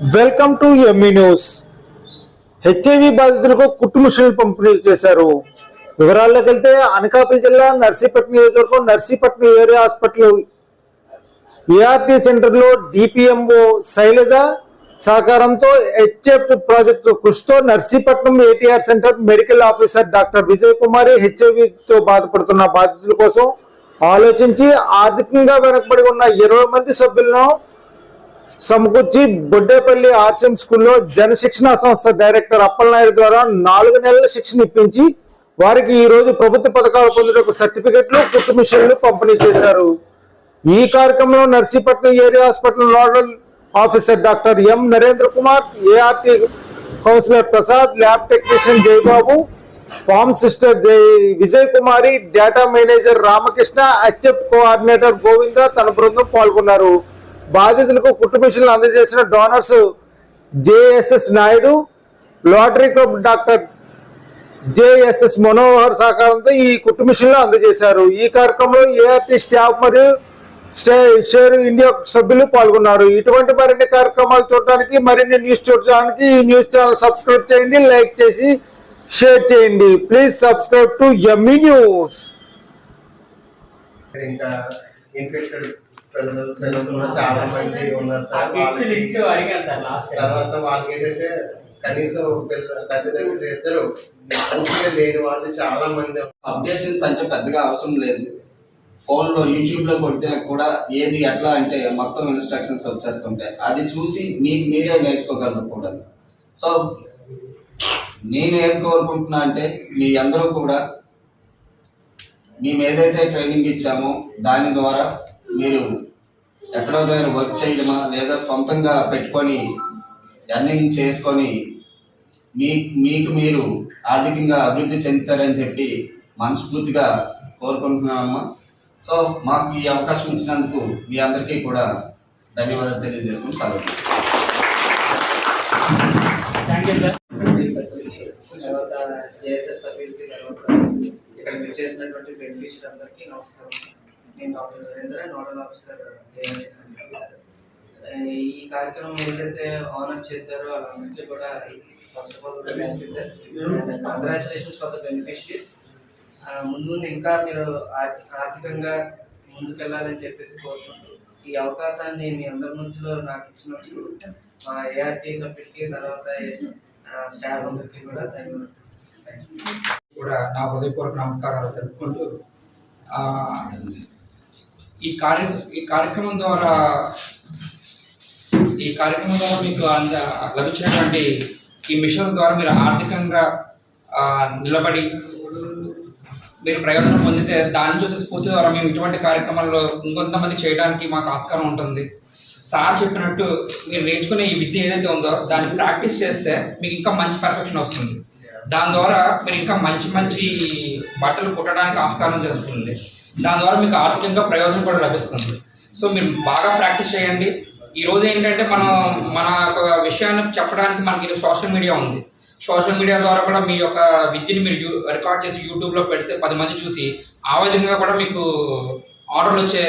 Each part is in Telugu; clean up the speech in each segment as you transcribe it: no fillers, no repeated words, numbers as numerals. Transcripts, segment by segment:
Welcome to ME news. HIV బాధితులకు కుట్టు మిషన్లు పంపిణీ చేశారు. వివరాల్లోకి వెళ్తే అనకాపల్లి జిల్లా నర్సీపట్నం నియోజకవర్గం నర్సీపట్నం ఏరియా హాస్పిటల్ ఏఆర్టీ సెంటర్లో డిపిఎంఓ శైలజ సహకారంతో హెచ్ఎఫ్ ప్రాజెక్టు కృషితో Narsipatnam ATR centre medical officer doctor Vijay Kumari హెచ్ఐవితో బాధపడుతున్న బాధితుల కోసం ఆలోచించి ఆర్థికంగా వెనకబడి ఉన్న 20 మంది సభ్యులను సమకూర్చి బొడ్డేపల్లి ఆర్సిఎం స్కూల్లో జనశిక్షణ సంస్థ డైరెక్టర్ అప్పలనాయుడు ద్వారా 4 నెలల శిక్షణ ఇప్పించి వారికి ఈ రోజు ప్రభుత్వ పథకాలు పొందుటకు సర్టిఫికెట్లు, కుట్టు మిషన్లు పంపిణీ చేశారు. ఈ కార్యక్రమంలో Narsipatnam area hospital nodal officer doctor M Narendra Kumar, ART counsellor Prasad, lab technician Jayababu, pharm sister Vijay Kumari, data manager Ramakrishna, HF coordinator Govinda తన బృందం పాల్గొన్నారు. బాధితులకు కుట్టు మిషన్లు అందజేసిన donors JSS Naidu, Rotary club doctor JSS Manohar సహకారంతో ఈ కుట్టు మిషన్లు అందజేశారు. ఈ కార్యక్రమంలో ఏఆర్టీ స్టాఫ్ మరియు షేర్ ఇండియా సభ్యులు పాల్గొన్నారు. ఇటువంటి మరిన్ని కార్యక్రమాలు చూడడానికి, మరిన్ని న్యూస్ చూడడానికి ఈ న్యూస్ ఛానల్ సబ్స్క్రైబ్ చేయండి, లైక్ చేసి షేర్ చేయండి. Please subscribe to ME news. చాలా మంది ఉన్నారు సార్. తర్వాత వాళ్ళకి ఏంటంటే కనీసం తల్లిదండ్రులు ఇద్దరు లేని వాళ్ళు చాలా మంది. అప్డేషన్స్ అంటే పెద్దగా అవసరం లేదు. ఫోన్లో యూట్యూబ్లో కొడితే కూడా ఏది ఎట్లా అంటే మొత్తం ఇన్స్ట్రక్షన్స్ వచ్చేస్తుంటాయి. అది చూసి మీకు మీరే నేర్చుకోగలరు కూడా. సో నేను ఏం కోరుకుంటున్నా అంటే మీ అందరూ కూడా మేము ఏదైతే ట్రైనింగ్ ఇచ్చామో దాని ద్వారా మీరు ఎక్కడో దగ్గర వర్క్ చేయడమా లేదా సొంతంగా పెట్టుకొని ఎర్నింగ్ చేసుకొని మీకు మీరు ఆర్థికంగా అభివృద్ధి చెందుతారని చెప్పి మనస్ఫూర్తిగా కోరుకుంటున్నామమ్మా. సో మాకు ఈ అవకాశం ఇచ్చినందుకు మీ అందరికీ కూడా ధన్యవాదాలు తెలియజేసుకుని స్వాగతం. ఇక్కడ మీరు చేసినటువంటి బెనిఫిషియర్ అందరికీ నమస్కారం. నేను doctor Narendra, nodal officer ANS. ఈ కార్యక్రమం ఏదైతే ఆనర్ చేశారో వాళ్ళందరికీ కూడా first of all thank you sir. Congratulations for the beneficiary. ముందు ఇంకా మీరు ఆర్థికంగా ముందుకెళ్ళాలని చెప్పేసి కోరుకుంటూ ఈ అవకాశాన్ని మీ అందరి మధ్యలో నాకు ఇచ్చినందుకు మా ఏఆర్టీ సభ్యులకి, తర్వాత స్టాఫ్ అందరికీ కూడా ధన్యవాదాలు. కూడా నా హృదయపూర్వక నమస్కారాలు తెలుపుకుంటూ ఈ కార్యక్రమం ద్వారా మీకు లభించినటువంటి ఈ మిషన్స్ ద్వారా మీరు ఆర్థికంగా నిలబడి మీరు ప్రయోజనం పొందితే దాని నుంచి వచ్చే స్ఫూర్తి ద్వారా మేము ఇటువంటి కార్యక్రమాల్లో ఇంకొంతమంది చేయడానికి మాకు ఆస్కారం ఉంటుంది. సార్ చెప్పినట్టు మీరు నేర్చుకునే ఈ విద్య ఏదైతే ఉందో దాన్ని ప్రాక్టీస్ చేస్తే మీకు ఇంకా మంచి పర్ఫెక్షన్ వస్తుంది. దాని ద్వారా మీరు ఇంకా మంచి బట్టలు కుట్టడానికి ఆస్కారం చేస్తుంది. దాని ద్వారా మీకు ఆర్థికంగా ప్రయోజనం కూడా లభిస్తుంది. సో మీరు బాగా ప్రాక్టీస్ చేయండి. ఈరోజు ఏంటంటే మన ఒక విషయాన్ని చెప్పడానికి మనకి ఇది సోషల్ మీడియా ఉంది. సోషల్ మీడియా ద్వారా కూడా మీ యొక్క విద్యని మీరు రికార్డ్ చేసి యూట్యూబ్లో పెడితే 10 మంది చూసి ఆ విధంగా కూడా మీకు ఆర్డర్లు వచ్చే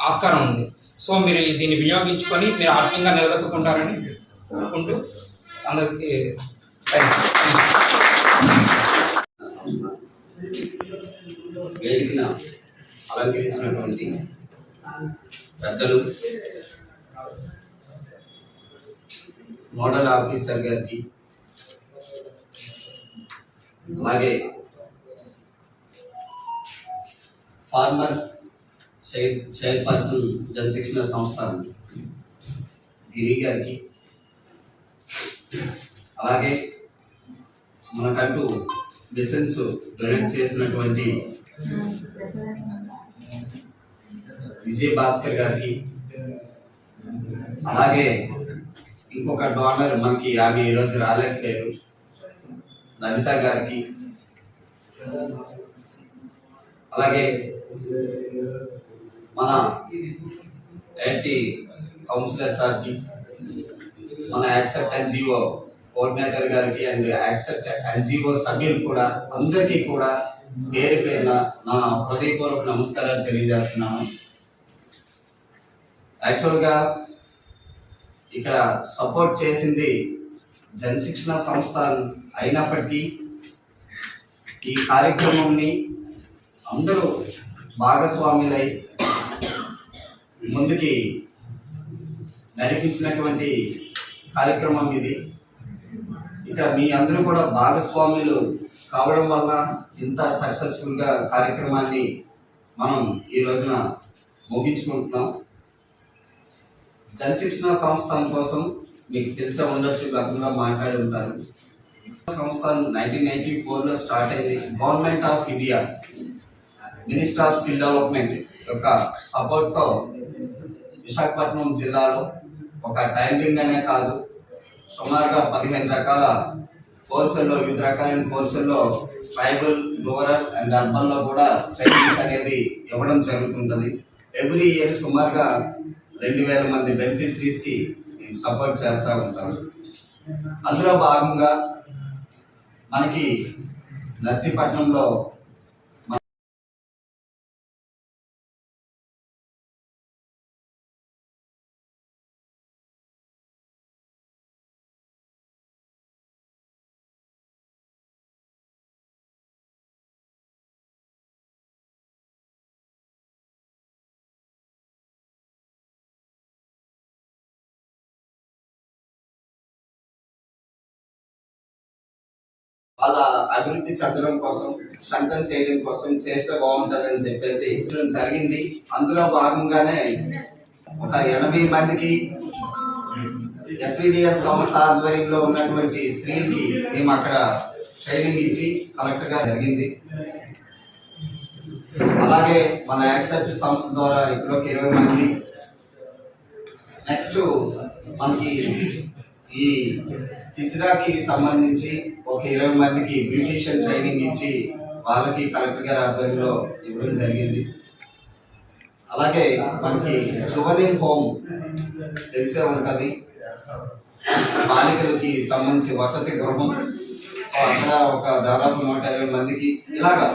ఆస్కారం ఉంది. సో మీరు దీన్ని వినియోగించుకొని మీరు ఆర్థికంగా నిలదొక్కుంటారని కోరుకుంటూ అందరికీ వేదికను అలంకరించినటువంటి పెద్దలు, నోడల్ ఆఫీసర్ గారికి, అలాగే ఫార్మర్ చైర్పర్సన్ జనశిక్షణ సంస్థ గిరి గారికి, అలాగే మనకంటూ మిషన్స్ డొనేట్ చేసినటువంటి విజయ్ భాస్కర్ గారికి, అలాగే ఇంకొక డోనర్ మనకి ఆమె ఈరోజు రాలేకపోయారు లలిత గారికి, అలాగే మన ఐటీ కౌన్సిలర్ సార్కి, మన యాక్సెప్ట్ ఎన్జిఓ కోఆర్డినేటర్ గారికి అండ్ యాక్సెప్ట్ ఎన్జిఓ సభ్యులు కూడా అందరికీ కూడా పేరు పేరున నా హృదయపూర్వక నమస్కారాలు తెలియజేస్తున్నాను. యాక్చువల్గా ఇక్కడ సపోర్ట్ చేసింది జనశిక్షణ సంస్థ అయినప్పటికీ ఈ కార్యక్రమంని అందరూ భాగస్వాములై ముందుకి నడిపించినటువంటి కార్యక్రమం ఇది. ఇక్కడ మీ అందరూ కూడా భాగస్వాములు కావడం వల్ల ఇంత సక్సెస్ఫుల్గా కార్యక్రమాన్ని మనం ఈ రోజున ముగించుకుంటున్నాం. జనశిక్షణ సంస్థ కోసం మీకు తెలిసే ఉండొచ్చు, గతంలో మాట్లాడి ఉంటారు. సంస్థ 1994లో స్టార్ట్ అయింది. Government of India minister of skill development యొక్క సపోర్ట్తో విశాఖపట్నం జిల్లాలో ఒక టైలరింగ్ అనే కాదు, సుమారుగా 15 రకాల కోర్సుల్లో, వివిధ రకాలైన కోర్సుల్లో ట్రైబల్, రూరల్ అండ్ అర్బన్లో కూడా ట్రైనింగ్స్ అనేది ఇవ్వడం జరుగుతుంటుంది. ఎవ్రీ ఇయర్ సుమారుగా 2000 మంది బెనిఫిషరీస్కి సపోర్ట్ చేస్తూ ఉంటారు. అందులో భాగంగా మనకి నర్సీపట్నంలో వాళ్ళ అభివృద్ధి చెందడం కోసం, స్ట్రెంథన్ చేయడం కోసం చేస్తే బాగుంటుందని చెప్పేసి జరిగింది. అందులో భాగంగానే ఒక 80 మందికి ఎస్విడిఎస్ సంస్థ ఆధ్వర్యంలో ఉన్నటువంటి స్త్రీలకి మేము అక్కడ ట్రైనింగ్ ఇచ్చి కలెక్టర్గా జరిగింది. అలాగే మన యాక్సెప్ట్ సంస్థ ద్వారా ఇప్పటికి 20 మంది. నెక్స్ట్ మనకి ఈ హిజ్రాకి సంబంధించి ఒక 20 మందికి బ్యూటిషియన్ ట్రైనింగ్ ఇచ్చి వాళ్ళకి కలెక్టర్ గారి ఆధ్వర్యంలో ఇవ్వడం జరిగింది. అలాగే మనకి జువెనైల్ హోమ్ తెలిసే ఉంటుంది, బాలికలకి సంబంధించి వసతి గృహం, అక్కడ ఒక దాదాపు 120 మందికి ఇలాగా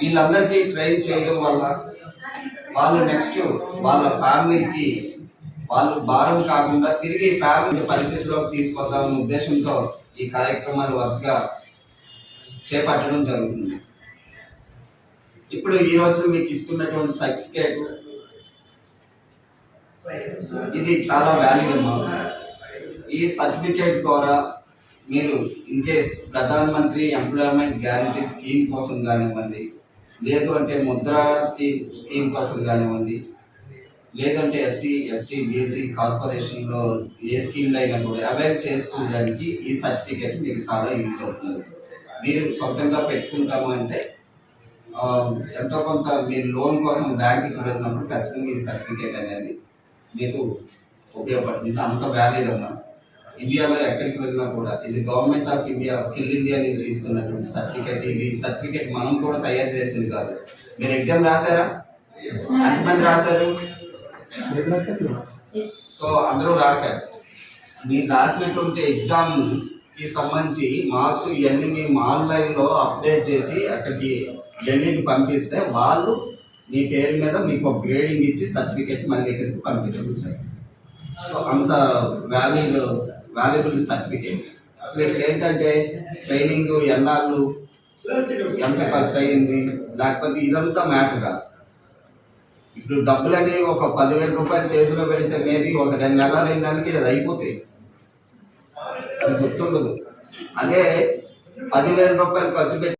వీళ్ళందరికీ ట్రైన్ చేయడం వల్ల వాళ్ళు నెక్స్ట్ వాళ్ళ ఫ్యామిలీకి వాళ్ళు భారం కాకుండా తిరిగి ఫ్యామిలీ పరిస్థితిలోకి తీసుకొద్దామనే ఉద్దేశంతో ఈ కార్యక్రమాలు వరుసగా చేపట్టడం జరుగుతుంది. ఇప్పుడు ఈ రోజు మీకు ఇస్తున్నటువంటి సర్టిఫికేట్ ఇది చాలా వాల్యూ అమ్మా. ఈ సర్టిఫికేట్ ద్వారా మీరు in case Pradhan Mantri employment guarantee scheme కోసం కానివ్వండి, లేదు అంటే ముద్రా స్కీమ్ కోసం కానివ్వండి, లేదంటే ఎస్సీ, ఎస్టీ, బీసీ కార్పొరేషన్లో ఏ స్కీమ్లో అయినా కూడా అవైల్ చేసుకోవడానికి ఈ సర్టిఫికేట్ మీకు చాలా యూజ్ అవుతుంది. మీరు సొంతంగా పెట్టుకుంటాము అంటే ఎంతో కొంత మీరు లోన్ కోసం బ్యాంకుకి వెళ్ళినప్పుడు ఖచ్చితంగా ఈ సర్టిఫికేట్ అనేది మీకు ఉపయోగపడుతుంది. అంత వ్యాలిడ్ అమ్మా. ఇండియాలో ఎక్కడికి వెళ్ళినా కూడా ఇది government of India skill India నుంచి ఇస్తున్నటువంటి సర్టిఫికేట్. ఇది సర్టిఫికేట్ మనం కూడా తయారు చేసింది కాదు. మీరు ఎగ్జామ్ రాశారా? ఎంతమంది రాశారు? సో అందరూ రాశారు. మీరు రాసినటువంటి ఎగ్జామ్ కి సంబంధించి మార్క్స్ ఇవన్నీ మేము ఆన్లైన్లో అప్డేట్ చేసి అక్కడికి ఇవన్నీ పంపిస్తే వాళ్ళు మీ పేరు మీద మీకు ఒక గ్రేడింగ్ ఇచ్చి సర్టిఫికేట్ మళ్ళీ ఇక్కడికి పంపించుకుంటారు. సో అంత వాల్యుబుల్ సర్టిఫికేట్. అసలు ఇక్కడ ఏంటంటే ట్రైనింగ్ ఎన్నాళ్ళు, ఎంత ఖర్చు అయ్యింది, లేకపోతే ఇదంతా మ్యాటర్ కాదు. ఇప్పుడు డబ్బులు అనేవి ఒక 10,000 రూపాయలు చేతిలో పెడితే మేబీ ఒక 2 నెలలకి అది అయిపోతాయి, అది గుర్తుండదు. అదే 10,000 రూపాయలు ఖర్చు పెట్టి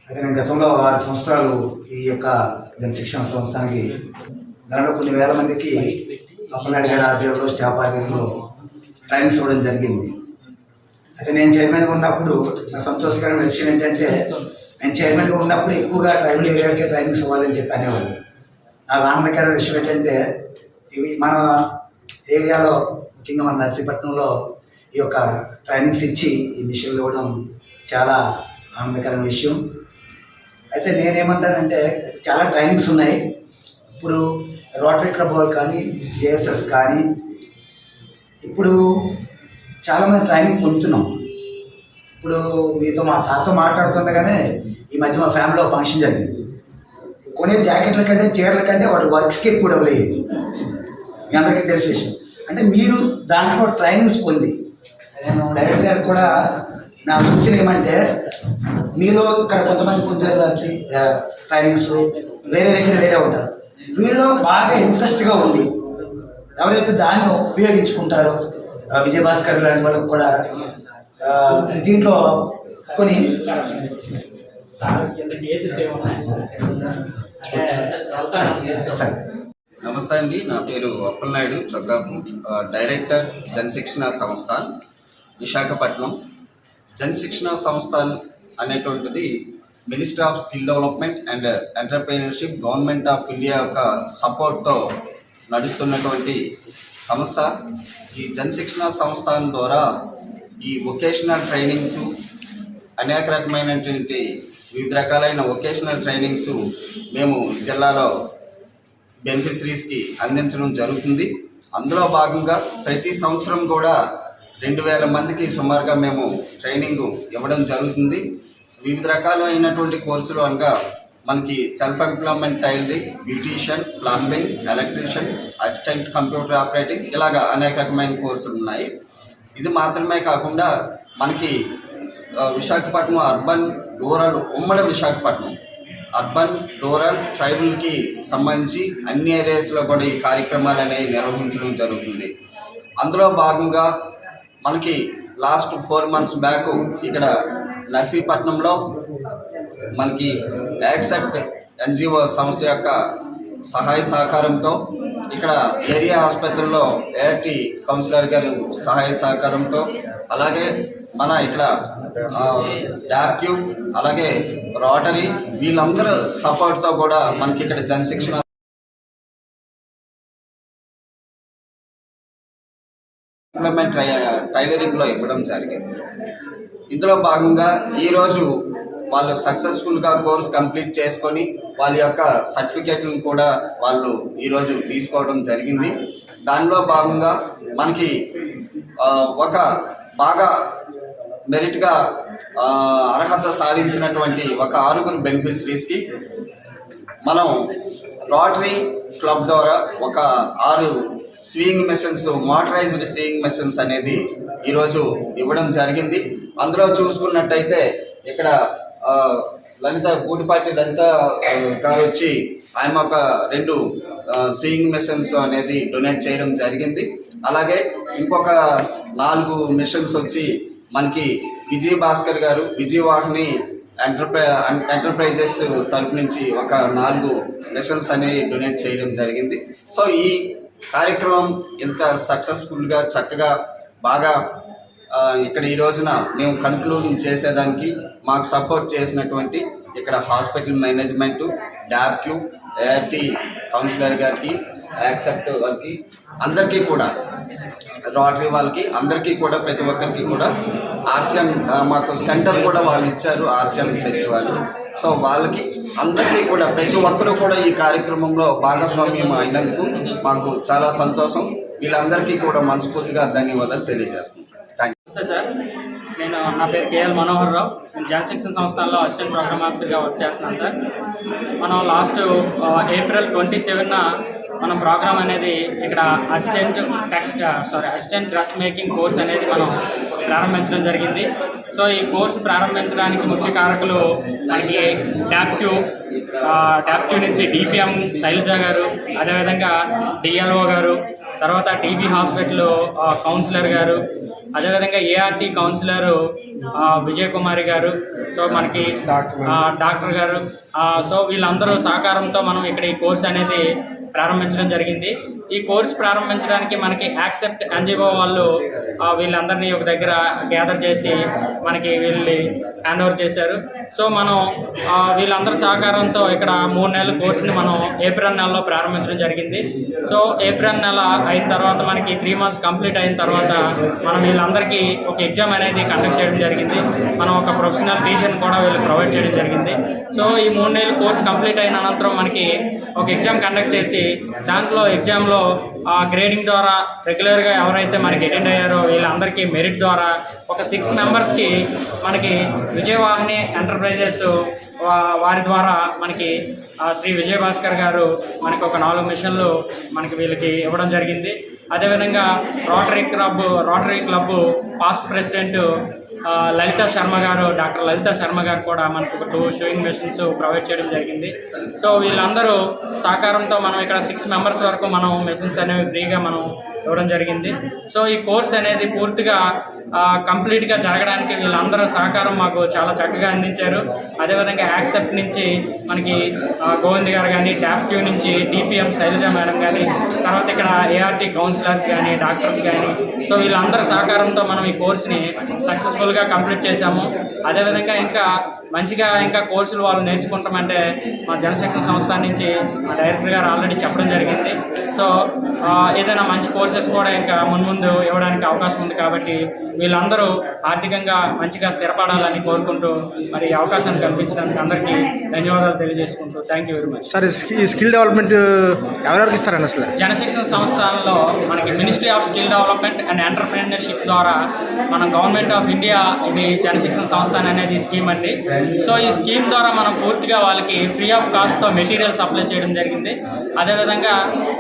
అయితే నేను గతంలో 6 సంవత్సరాలు ఈ యొక్క జనశిక్షణ సంస్థానికి దాంట్లో కొన్ని వేల మందికి అప్పలనాయుడు గారి ఆధ్వర్యంలో స్టాఫ్ ఆధ్వర్యంలో ట్రైనింగ్స్ ఇవ్వడం జరిగింది. అయితే నేను చైర్మన్గా ఉన్నప్పుడు నా సంతోషకరమైన విషయం ఏంటంటే నేను చైర్మన్గా ఉన్నప్పుడు ఎక్కువగా ట్రైబల్ ఏరియాకే ట్రైనింగ్స్ ఇవ్వాలని చెప్పి అనేవాళ్ళు. నాకు ఆనందకరమైన విషయం ఏంటంటే ఇవి మన ఏరియాలో ముఖ్యంగా మన నర్సీపట్నంలో ఈ యొక్క ట్రైనింగ్స్ ఇచ్చి ఈ విషయాలు ఇవ్వడం చాలా ఆనందకరమైన విషయం. అయితే నేనేమంటానంటే చాలా ట్రైనింగ్స్ ఉన్నాయి. ఇప్పుడు రోటరీ క్లబ్ వాళ్ళు కానీ జేఎస్ఎస్ కానీ ఇప్పుడు చాలామంది ట్రైనింగ్ పొందుతున్నాం. ఇప్పుడు మీతో మా సార్తో మాట్లాడుతుండగానే ఈ మధ్య మా ఫ్యామిలీలో ఫంక్షన్ జరిగింది. కొనే జాకెట్ల కంటే చీరల కంటే వాటి వర్క్స్కి ఎక్కువ డబ్బులు అయ్యేది. మీ అందరికీ తెలిసే విషయం. అంటే మీరు దాంట్లో ట్రైనింగ్స్ పొంది, నేను డైరెక్టర్ గారికి కూడా నా సూచన ఏమంటే, మీలో ఇక్కడ కొంతమంది పొందారు ట్రైనింగ్స్, వేరే దగ్గర వేరే ఉంటారు. వీళ్ళు బాగా ఇంట్రెస్ట్గా ఉంది ఎవరైతే దాన్ని ఉపయోగించుకుంటారో, విజయభాస్కర్ లాంటి వాళ్ళకి కూడా దీంట్లో కొని నమస్తే అండి, నా పేరు అప్పలనాయుడు చొక్కాపు, డైరెక్టర్ జనశిక్షణ సంస్థాన్ విశాఖపట్నం. జనశిక్షణ సంస్థాన్ అనేటువంటిది ministry of skill development and entrepreneurship, government of India యొక్క సపోర్ట్తో నడుస్తున్నటువంటి సంస్థ. ఈ జనశిక్షణ సంస్థాన్ ద్వారా ఈ వొకేషనల్ ట్రైనింగ్స్, అనేక రకమైనటువంటి వివిధ రకాలైన వొకేషనల్ ట్రైనింగ్స్ మేము జిల్లాలో బెనిఫిషరీస్కి అందించడం జరుగుతుంది. అందులో భాగంగా ప్రతి సంవత్సరం కూడా 2000 మందికి సుమారుగా మేము ట్రైనింగ్ ఇవ్వడం జరుగుతుంది. వివిధ రకాలైనటువంటి కోర్సులు అనగా మనకి self employment tailoring, beautician, plumbing, electrician, assistant computer operating, ఇలాగా అనేక రకమైన కోర్సులు ఉన్నాయి. ఇది మాత్రమే కాకుండా మనకి విశాఖపట్నం అర్బన్, రూరల్, ఉమ్మడి విశాఖపట్నం అర్బన్, రూరల్, ట్రైబల్కి సంబంధించి అన్ని ఏరియాస్లో కూడా ఈ కార్యక్రమాలు అనేవి నిర్వహించడం జరుగుతుంది. అందులో భాగంగా మనకి లాస్ట్ 4 months బ్యాక్ ఇక్కడ నర్సీపట్నంలో మనకి యాక్సెప్ట్ ఎన్జిఓ సంస్థ యొక్క సహాయ సహకారంతో, ఇక్కడ ఏరియా ఆసుపత్రిలో ఏఆర్టీ కౌన్సిలర్ గారు సహాయ సహకారంతో, అలాగే మన ఇక్కడ డార్క్యూ, అలాగే రోటరీ, వీళ్ళందరూ సపోర్ట్తో కూడా మనకి ఇక్కడ జనశిక్షణ ఇంప్లిమెంట్ టైలరింగ్లో ఇవ్వడం జరిగింది. ఇందులో భాగంగా ఈరోజు వాళ్ళు సక్సెస్ఫుల్గా కోర్స్ కంప్లీట్ చేసుకొని వాళ్ళ యొక్క సర్టిఫికేట్లను కూడా వాళ్ళు ఈరోజు తీసుకోవడం జరిగింది. దానిలో భాగంగా మనకి ఒక బాగా మెరిట్గా అర్హత సాధించినటువంటి ఒక 6 బెనిఫిషరీస్కి మనం రోటరీ క్లబ్ ద్వారా ఒక 6 swing machines, motorised swing machines అనేది ఈరోజు ఇవ్వడం జరిగింది. అందులో చూసుకున్నట్టయితే ఇక్కడ గూడిపాటి లలిత గారు వచ్చి ఆయన ఒక 2 స్వింగ్ మెషిన్స్ అనేది డొనేట్ చేయడం జరిగింది. అలాగే ఇంకొక 4 మెషిన్స్ వచ్చి మనకి విజయభాస్కర్ గారు విజయవాహిని ఎంటర్ప్రైజెస్ తరపు నుంచి ఒక 4 మెషిన్స్ అనేవి డొనేట్ చేయడం జరిగింది. సో ఈ కార్యక్రమం ఇంత సక్సెస్ఫుల్గా చక్కగా బాగా ఇక్కడ ఈ రోజున మేము కన్క్లూజన్ చేసేదానికి మాకు సపోర్ట్ చేసినటువంటి ఇక్కడ హాస్పిటల్ మేనేజ్మెంటు, డాబ్క్యూ, ఏఆర్టీ కౌన్సిలర్ గారికి, యాక్సెప్ట్ వాళ్ళకి, అందరికీ కూడా, రోటరీ వాళ్ళకి, అందరికీ కూడా, ప్రతి ఒక్కరికి కూడా, ఆర్సిఎం మాకు సెంటర్ కూడా వాళ్ళు ఇచ్చారు, ఆర్సిఎం చర్చ్ వాళ్ళు. సో వాళ్ళకి అందరికీ కూడా, ప్రతి ఒక్కరూ కూడా ఈ కార్యక్రమంలో భాగస్వామ్యం అయినందుకు మాకు చాలా సంతోషం. వీళ్ళందరికీ కూడా మనస్ఫూర్తిగా ధన్యవాదాలు తెలియజేస్తున్నాం. నమస్తే సార్, నా పేరు కేఎల్ మనోహర్ రావు. నేను జనశిక్షణ సంస్థల్లో అసిస్టెంట్ ప్రోగ్రామ్ ఆఫీసర్గా వర్క్ చేస్తున్నాను సార్. మనం లాస్ట్ April 27న మనం ప్రోగ్రామ్ అనేది ఇక్కడ అసిస్టెంట్ డ్రెస్ మేకింగ్ కోర్స్ అనేది మనం ప్రారంభించడం జరిగింది. సో ఈ కోర్సు ప్రారంభించడానికి ముఖ్య కారకులు మనకి డాబ్క్యూ నుంచి డిపిఎం శైలజ గారు, అదేవిధంగా డిఎల్ఓ గారు, తర్వాత టీబీ హాస్పిటల్ కౌన్సిలర్ గారు, అదేవిధంగా ఏఆర్టీ కౌన్సిలర్ విజయ్ కుమారి గారు, సో మనకి డాక్టర్ గారు, సో వీళ్ళందరూ సహకారంతో మనం ఇక్కడ ఈ కోర్స్ అనేది ప్రారంభించడం జరిగింది. ఈ కోర్స్ ప్రారంభించడానికి మనకి యాక్సెప్ట్ ఎన్జిఓ వాళ్ళు వీళ్ళందరినీ ఒక దగ్గర గ్యాదర్ చేసి మనకి వీళ్ళని హ్యాండ్ ఓవర్ చేశారు. సో మనం వీళ్ళందరి సహకారంతో ఇక్కడ 3 నెలల కోర్సుని మనం ఏప్రిల్ నెలలో ప్రారంభించడం జరిగింది. సో ఏప్రిల్ నెల అయిన తర్వాత మనకి 3 months కంప్లీట్ అయిన తర్వాత మనం వీళ్ళందరికీ ఒక ఎగ్జామ్ అనేది కండక్ట్ చేయడం జరిగింది. మనం ఒక ప్రొఫెషనల్ టీచర్ని కూడా వీళ్ళు ప్రొవైడ్ చేయడం జరిగింది. సో ఈ 3 నెలల కోర్స్ కంప్లీట్ అయిన అనంతరం మనకి ఒక ఎగ్జామ్ కండక్ట్ చేసి దాంట్లో ఎగ్జామ్లో గ్రేడింగ్ ద్వారా రెగ్యులర్గా ఎవరైతే మనకి అటెండ్ అయ్యారో వీళ్ళందరికీ మెరిట్ ద్వారా ఒక 6 మెంబర్స్కి మనకి విజయవాహిని ఎంటర్ప్రైజెస్ వారి ద్వారా మనకి శ్రీ విజయభాస్కర్ గారు మనకి ఒక 4 మిషన్లు మనకి వీళ్ళకి ఇవ్వడం జరిగింది. అదేవిధంగా rotary club past president Lalitha Sharma గారు, డాక్టర్ లలితా శర్మ గారు కూడా మనకు ఒక 2 షోయింగ్ మెషిన్స్ ప్రొవైడ్ చేయడం జరిగింది. సో వీళ్ళందరూ సహకారంతో మనం ఇక్కడ 6 మెంబర్స్ వరకు మనం మెషిన్స్ అనేవి ఫ్రీగా మనం ఇవ్వడం జరిగింది. సో ఈ కోర్స్ అనేది పూర్తిగా కంప్లీట్గా జరగడానికి వీళ్ళందరూ సహకారం మాకు చాలా చక్కగా అందించారు. అదేవిధంగా యాక్సెప్ట్ నుంచి మనకి గోవింద్ గారు కానీ, ట్యాప్ట్యూ నుంచి డిపిఎం శైలజ మేడం కానీ, తర్వాత ఇక్కడ ఏఆర్టీ కౌన్సిలర్స్ కానీ, డాక్టర్స్ కానీ, సో వీళ్ళందరి సహకారంతో మనం ఈ కోర్స్ని సక్సెస్ఫుల్గా కంప్లీట్ చేశాము. అదేవిధంగా ఇంకా కోర్సులు వాళ్ళు నేర్చుకుంటామంటే మా జనశిక్షణ సంస్థ నుంచి మా డైరెక్టర్ గారు ఆల్రెడీ చెప్పడం జరిగింది. సో ఏదైనా మంచి కోర్సెస్ కూడా ఇంకా ముందు ఇవ్వడానికి అవకాశం ఉంది. కాబట్టి వీళ్ళందరూ ఆర్థికంగా మంచిగా స్థిరపడాలని కోరుకుంటూ మరి అవకాశాన్ని కల్పించడానికి అందరికీ ధన్యవాదాలు తెలియజేసుకుంటూ thank you very much. Sir ఈ స్కిల్ డెవలప్మెంట్ ఎవరెవరికి ఇస్తారండి అసలు? జనశిక్షణ సంస్థల్లో మనకి ministry of skill development and entrepreneurship ద్వారా మన గవర్నమెంట్ ఆఫ్ ఇండియా ఇది జనశిక్షణ సంస్థ అనేది స్కీమ్ అండి. సో ఈ స్కీమ్ ద్వారా మనం పూర్తిగా వాళ్ళకి ఫ్రీ ఆఫ్ కాస్ట్తో మెటీరియల్స్ అప్లై చేయడం జరిగింది. అదేవిధంగా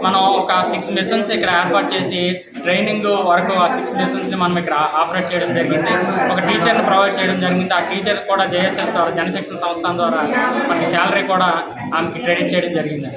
మనం ఒక 6 మిషన్స్ ఇక్కడ ఏర్పాటు చేసి ట్రైనింగ్ వరకు ఆ 6 మిషన్స్ని మనం ఇక్కడ ఆపరేట్ చేయడం జరిగింది. ఒక టీచర్ని ప్రొవైడ్ చేయడం జరిగింది. ఆ టీచర్ కూడా జేఎస్ఎస్ ద్వారా జనశిక్షణ సంస్థ ద్వారా మనకి శాలరీ కూడా ఆమెకి క్రెడిట్ చేయడం జరిగింది.